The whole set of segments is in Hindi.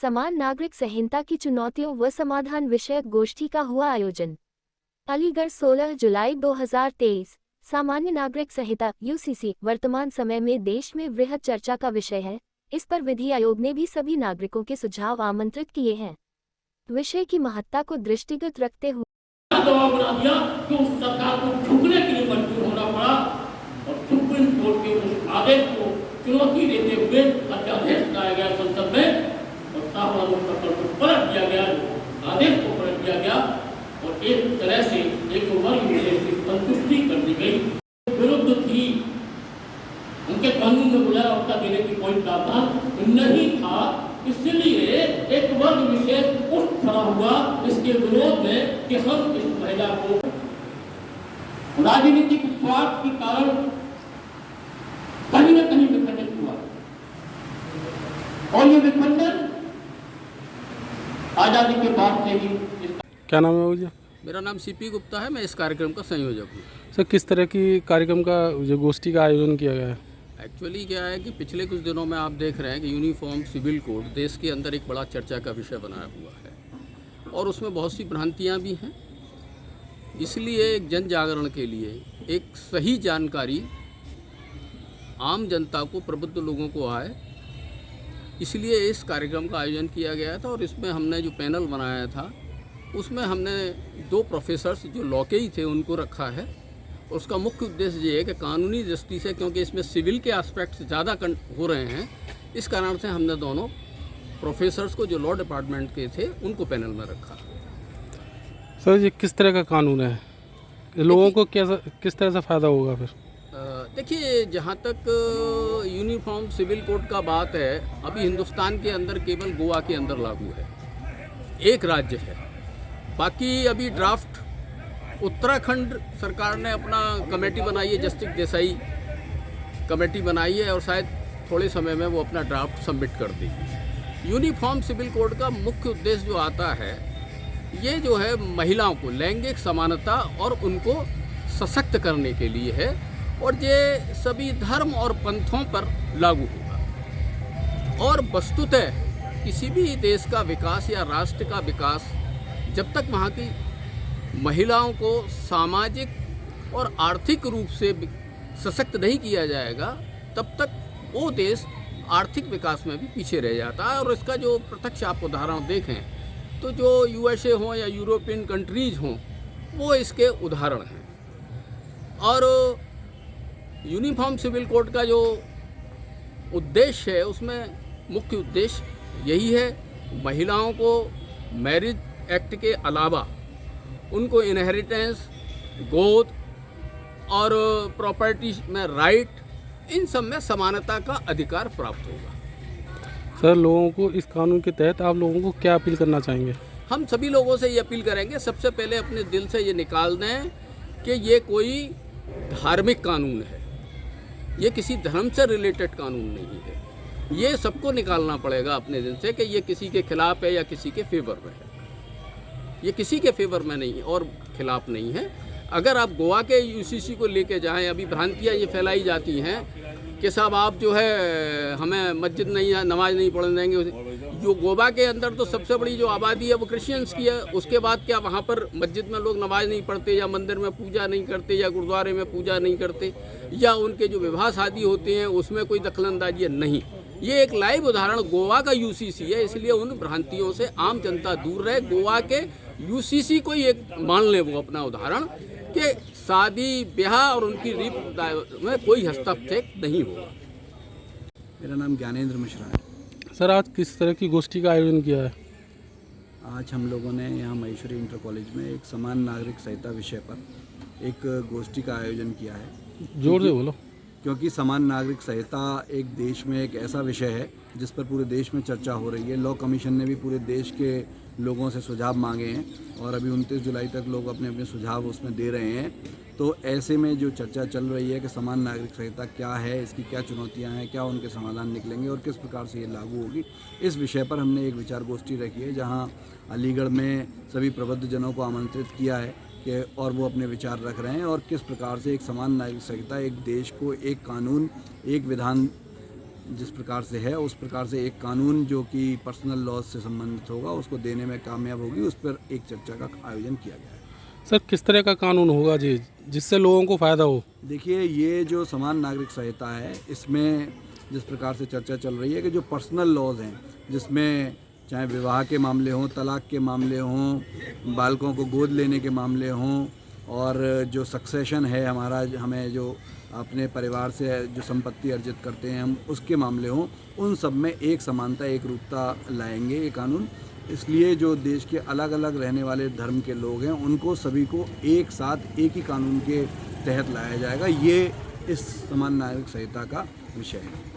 समान नागरिक संहिता की चुनौतियों व समाधान विषयक गोष्ठी का हुआ आयोजन। अलीगढ़ 16 जुलाई 2023। सामान्य नागरिक संहिता यूसीसी वर्तमान समय में देश में वृहद चर्चा का विषय है। इस पर विधि आयोग ने भी सभी नागरिकों के सुझाव आमंत्रित किए हैं। विषय की महत्ता को दृष्टिगत रखते हुए दबाव बना दिया कि उस सरकार को झुकने के लिए मजबूर होना पड़ा और सुप्रीम कोर्ट के उस आदेश को चुनौती देते हुए अध्यादेश लाया गया संसद में और साहब को पलट दिया गया, आदेश को पलट दिया गया और एक तरह से एक वर्ग विशेष की संतुष्टि कर दी गई। विरुद्ध थी, उनके कानून में बुलाया उसका देने की कोई प्रावधान नहीं था, इसलिए एक वर्ग विशेष उठ खड़ा हुआ इसके विरोध में कि हम इस महिला को राजनीतिक स्वार्थ के कारण कहीं न कहीं विखंडित हुआ और ये विखंडन आजादी के बाद से ही। क्या नाम है मुझे? मेरा नाम सीपी गुप्ता है, मैं इस कार्यक्रम का संयोजक हूँ। सर, किस तरह की कार्यक्रम का जो गोष्ठी का आयोजन किया गया है? एक्चुअली क्या है कि पिछले कुछ दिनों में आप देख रहे हैं कि यूनिफॉर्म सिविल कोड देश के अंदर एक बड़ा चर्चा का विषय बनाया हुआ है और उसमें बहुत सी भ्रांतियाँ भी हैं। इसलिए एक जन जागरण के लिए एक सही जानकारी आम जनता को, प्रबुद्ध लोगों को आए, इसलिए इस कार्यक्रम का आयोजन किया गया था। और इसमें हमने जो पैनल बनाया था उसमें हमने 2 प्रोफेसर्स जो लॉ के ही थे उनको रखा है। उसका मुख्य उद्देश्य ये है कि कानूनी दृष्टि से, क्योंकि इसमें सिविल के एस्पेक्ट्स ज़्यादा हो रहे हैं, इस कारण से हमने दोनों प्रोफेसर्स को जो लॉ डिपार्टमेंट के थे उनको पैनल में रखा। सर, ये किस तरह का कानून है? लोगों को किस तरह से फ़ायदा होगा फिर? देखिए, जहाँ तक यूनिफॉर्म सिविल कोड का बात है, अभी हिंदुस्तान के अंदर केवल गोवा के अंदर लागू है, एक राज्य है। बाकी अभी ड्राफ्ट उत्तराखंड सरकार ने अपना कमेटी बनाई है, जस्टिस देसाई कमेटी बनाई है और शायद थोड़े समय में वो अपना ड्राफ्ट सबमिट कर देगी। यूनिफॉर्म सिविल कोड का मुख्य उद्देश्य जो आता है, ये जो है महिलाओं को लैंगिक समानता और उनको सशक्त करने के लिए है और ये सभी धर्म और पंथों पर लागू होगा। और वस्तुतः किसी भी देश का विकास या राष्ट्र का विकास जब तक वहाँ की महिलाओं को सामाजिक और आर्थिक रूप से सशक्त नहीं किया जाएगा, तब तक वो देश आर्थिक विकास में भी पीछे रह जाता है। और इसका जो प्रत्यक्ष आप उदाहरण देखें तो जो यूएसए हों या यूरोपियन कंट्रीज़ हों, वो इसके उदाहरण हैं। और यूनिफॉर्म सिविल कोड का जो उद्देश्य है, उसमें मुख्य उद्देश्य यही है, महिलाओं को मैरिज एक्ट के अलावा उनको इनहेरिटेंस, गोद और प्रॉपर्टी में राइट, इन सब में समानता का अधिकार प्राप्त होगा। सर, लोगों को इस कानून के तहत आप लोगों को क्या अपील करना चाहेंगे? हम सभी लोगों से ये अपील करेंगे, सबसे पहले अपने दिल से ये निकाल दें कि ये कोई धार्मिक कानून है, ये किसी धर्म से रिलेटेड कानून नहीं है। ये सबको निकालना पड़ेगा अपने दिल से कि ये किसी के खिलाफ है या किसी के फेवर में है। ये किसी के फेवर में नहीं है और खिलाफ नहीं है। अगर आप गोवा के यूसीसी को लेके जाएं, अभी भ्रांतियाँ ये फैलाई जाती हैं कि साहब आप जो है हमें मस्जिद नहीं, नमाज नहीं पढ़ने देंगे। जो गोवा के अंदर तो सबसे बड़ी जो आबादी है वो क्रिश्चियंस की है, उसके बाद क्या वहाँ पर मस्जिद में लोग नमाज नहीं पढ़ते या मंदिर में पूजा नहीं करते या गुरुद्वारे में पूजा नहीं करते या उनके जो विवाह शादी होते हैं उसमें कोई दखलंदाजी नहीं। ये एक लाइव उदाहरण गोवा का यूसीसी है, इसलिए उन भ्रांतियों से आम जनता दूर रहे। गोवा के यूसीसी को ही एक मान ले वो अपना उदाहरण कि शादी ब्याह और उनकी रीत में कोई हस्तक्षेप नहीं होगा। मेरा नाम ज्ञानेंद्र मिश्रा है। सर, आज किस तरह की गोष्ठी का आयोजन किया है? आज हम लोगों ने यहाँ महेश्वरी इंटर कॉलेज में एक समान नागरिक संहिता विषय पर एक गोष्ठी का आयोजन किया है। जोर से बोलो। क्योंकि समान नागरिक संहिता एक देश में एक ऐसा विषय है जिस पर पूरे देश में चर्चा हो रही है। लॉ कमीशन ने भी पूरे देश के लोगों से सुझाव मांगे हैं और अभी 29 जुलाई तक लोग अपने अपने सुझाव उसमें दे रहे हैं। तो ऐसे में जो चर्चा चल रही है कि समान नागरिक संहिता क्या है, इसकी क्या चुनौतियां हैं, क्या उनके समाधान निकलेंगे और किस प्रकार से ये लागू होगी, इस विषय पर हमने एक विचार गोष्ठी रखी है, जहां अलीगढ़ में सभी प्रबुद्ध जनों को आमंत्रित किया है कि और वो अपने विचार रख रहे हैं और किस प्रकार से एक समान नागरिक संहिता एक देश को एक कानून, एक विधान जिस प्रकार से है उस प्रकार से एक कानून जो कि पर्सनल लॉज से संबंधित होगा उसको देने में कामयाब होगी, उस पर एक चर्चा का आयोजन किया गया है। सर किस तरह का कानून होगा जी जिससे लोगों को फ़ायदा हो? देखिए, ये जो समान नागरिक संहिता है इसमें जिस प्रकार से चर्चा चल रही है कि जो पर्सनल लॉज हैं जिसमें चाहे विवाह के मामले हों, तलाक के मामले हों, बालकों को गोद लेने के मामले हों, और जो सक्सेशन है हमारा, हमें जो अपने परिवार से जो संपत्ति अर्जित करते हैं हम, उसके मामले हों, उन सब में एक समानता, एक रूपता लाएंगे ये कानून। इसलिए जो देश के अलग अलग रहने वाले धर्म के लोग हैं उनको सभी को एक साथ एक ही कानून के तहत लाया जाएगा। ये इस समान नागरिक संहिता का विषय है।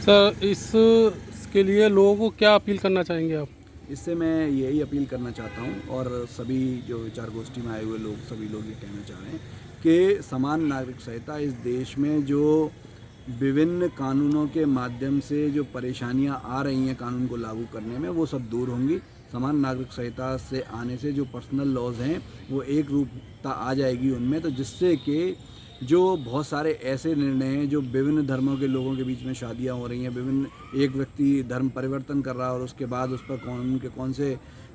सर इसके लिए लोगों को क्या अपील करना चाहेंगे आप? इससे मैं यही अपील करना चाहता हूँ और सभी जो विचार गोष्ठी में आए हुए लोग, सभी लोग ये कहना चाह रहे हैं कि समान नागरिक संहिता इस देश में जो विभिन्न कानूनों के माध्यम से जो परेशानियां आ रही हैं कानून को लागू करने में, वो सब दूर होंगी। समान नागरिक संहिता से आने से जो पर्सनल लॉज हैं वो एक रूपता आ जाएगी उनमें, तो जिससे कि जो बहुत सारे ऐसे निर्णय हैं जो विभिन्न धर्मों के लोगों के बीच में शादियां हो रही हैं, विभिन्न एक व्यक्ति धर्म परिवर्तन कर रहा है और उसके बाद उस पर कानून के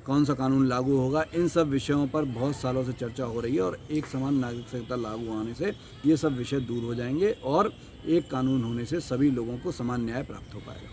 कौन सा कानून लागू होगा, इन सब विषयों पर बहुत सालों से चर्चा हो रही है और एक समान नागरिक संहिता लागू होने से ये सब विषय दूर हो जाएंगे और एक कानून होने से सभी लोगों को समान न्याय प्राप्त हो पाएगा।